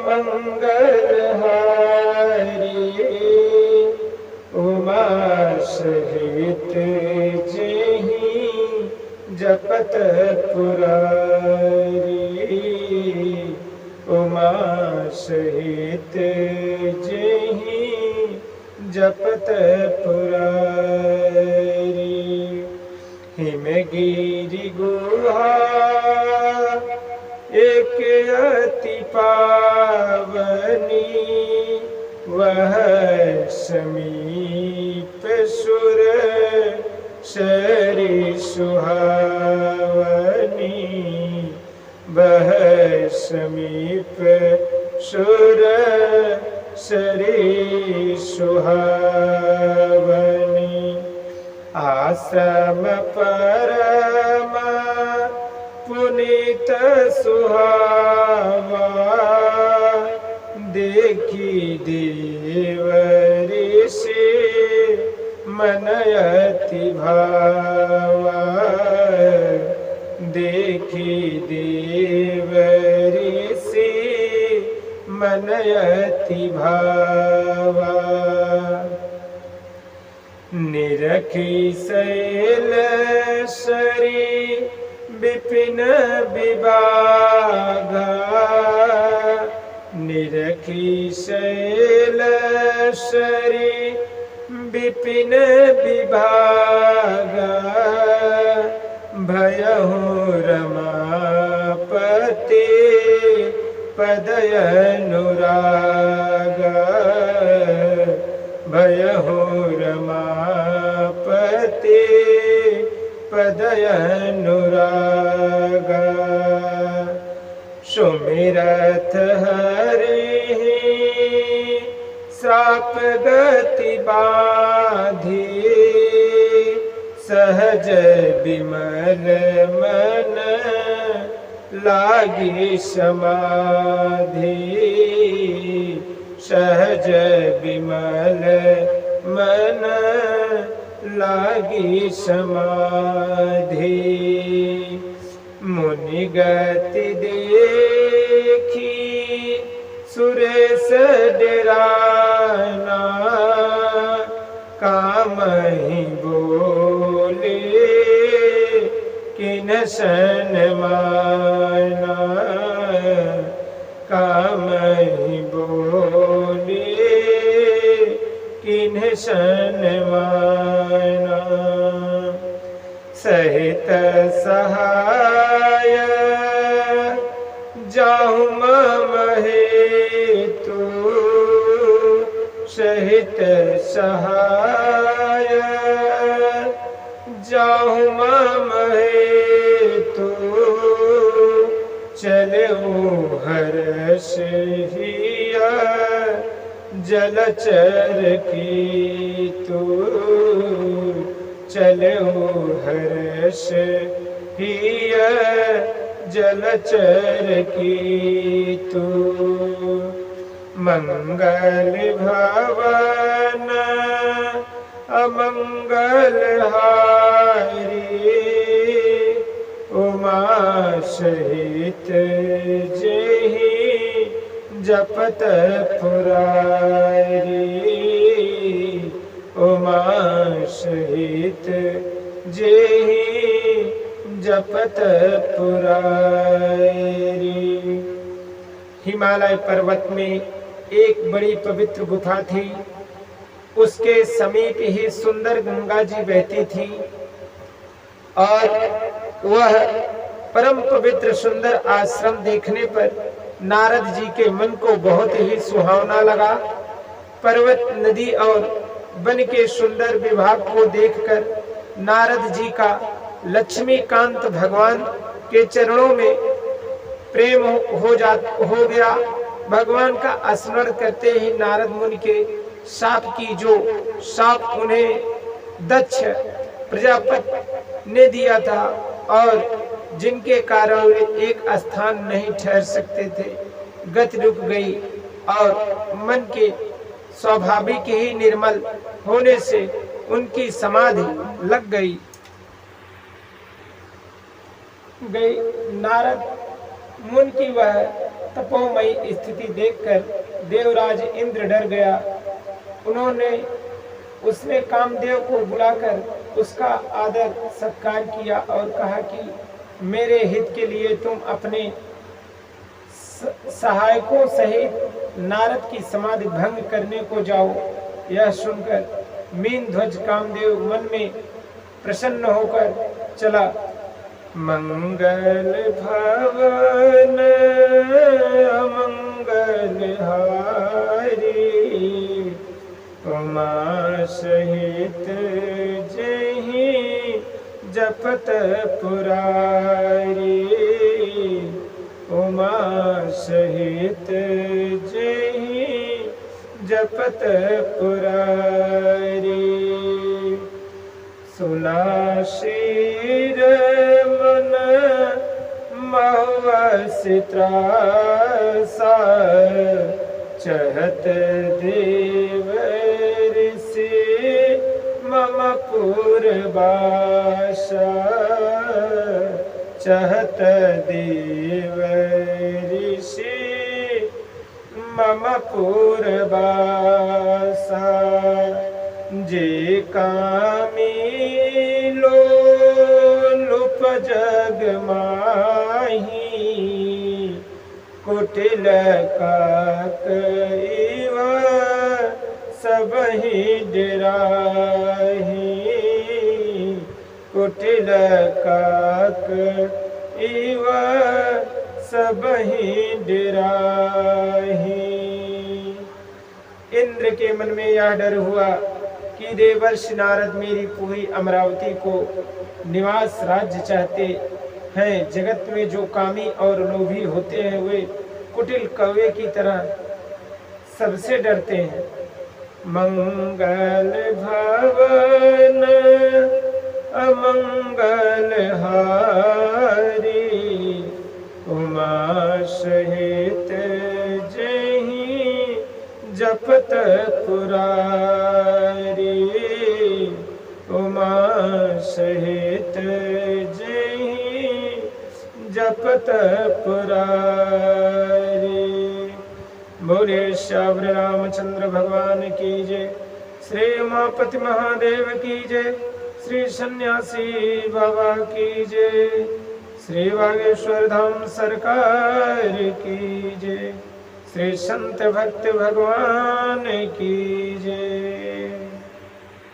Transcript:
मंगलहारी उमा सहित जेहि जपत पुरारी उमा सहित जेहि जपत पुरारी हिमगिरि गुहा एक अति पावनी वह समीप सुर सरी सुहावनी वह समीप सुर सरी सुहावनी आश्रम परमा पुनीत सुहावा देखी देव ऋषि मन अति भावा देखी देव ऋषि मन अति भावा निरखी शैल सरी विपिन विभागा निरखी शैल सरी विपिन विभागा भयहु रमापति पदय अनुरागा भयहु रमापति पदय अनुरागा सुमिरत हरि श्राप गति बाधी सहज विमल मन लागी समाधि सहज विमल मन लागी समाधि मुनि गति देखी सुरेश डराना काम ही बोले किन सन माना काम ही बोले किन सन माना सहित सहाय जाहु मम हेतु सहित सहाय जाहु मम हेतु चलऊ हर्ष हिया जलचर की तू चलऊ हर्ष हिया जलचर की तू मंगल भवन अमंगल हारी उमा सहित जेहि जपत पुरारी उमा सहित जेहि जपत पुरारी। हिमालय पर्वत में एक बड़ी पवित्र गुफा थी। उसके समीप ही सुंदर गंगा जी बहती थी और वह परम पवित्र सुंदर आश्रम देखने पर नारद जी के मन को बहुत ही सुहावना लगा। पर्वत, नदी और वन के सुंदर विभाग को देखकर नारद जी का लक्ष्मीकांत भगवान के चरणों में प्रेम हो गया। भगवान का स्मरण करते ही नारद मुनि के साप उन्हें दक्ष प्रजापति ने दिया था और जिनके कारण एक स्थान नहीं ठहर सकते थे, गति रुक गई और मन के स्वाभाविक ही निर्मल होने से उनकी समाधि लग गई। नारद मुनि की वह तपोमयी स्थिति देखकर देवराज इंद्र डर गया। उसने कामदेव को बुलाकर उसका आदर सत्कार किया और कहा कि मेरे हित के लिए तुम अपने सहायकों सहित नारद की समाधि भंग करने को जाओ। यह सुनकर मीन ध्वज कामदेव मन में प्रसन्न होकर चला। मंगल भवन अमंगल हारी, उमा सहित जहि जपत पुरारी, उमा सहित जहि जपत पुरारी। सुना शीर मन महुआ त्रासा, चहत देव ऋषि मम पूर्वाशा, चहत देव ऋषि मम पूर्वाशा। जे कामी लोलुप जग माही, कुटिल काक इव सबहि डराहि, कुटिल काक इव सबहि डराहि। इंद्र के मन में यह डर हुआ कि देवर्षि नारद मेरी पूरी अमरावती को निवास राज्य चाहते हैं। जगत में जो कामी और लोभी होते हैं वे कुटिल कौवे की तरह सबसे डरते हैं। मंगल भवन अमंगल हारी, उमा सहित जहि जपत पुरारी, उमा सहित जहि जपत पुरारी। बोले श्यावर रामचंद्र भगवान की जय। श्री उमापति महादेव की जय। श्री सन्यासी बाबा की जय। श्री बागेश्वर धाम सरकार की जय। श्री संत भक्त भगवान की जय।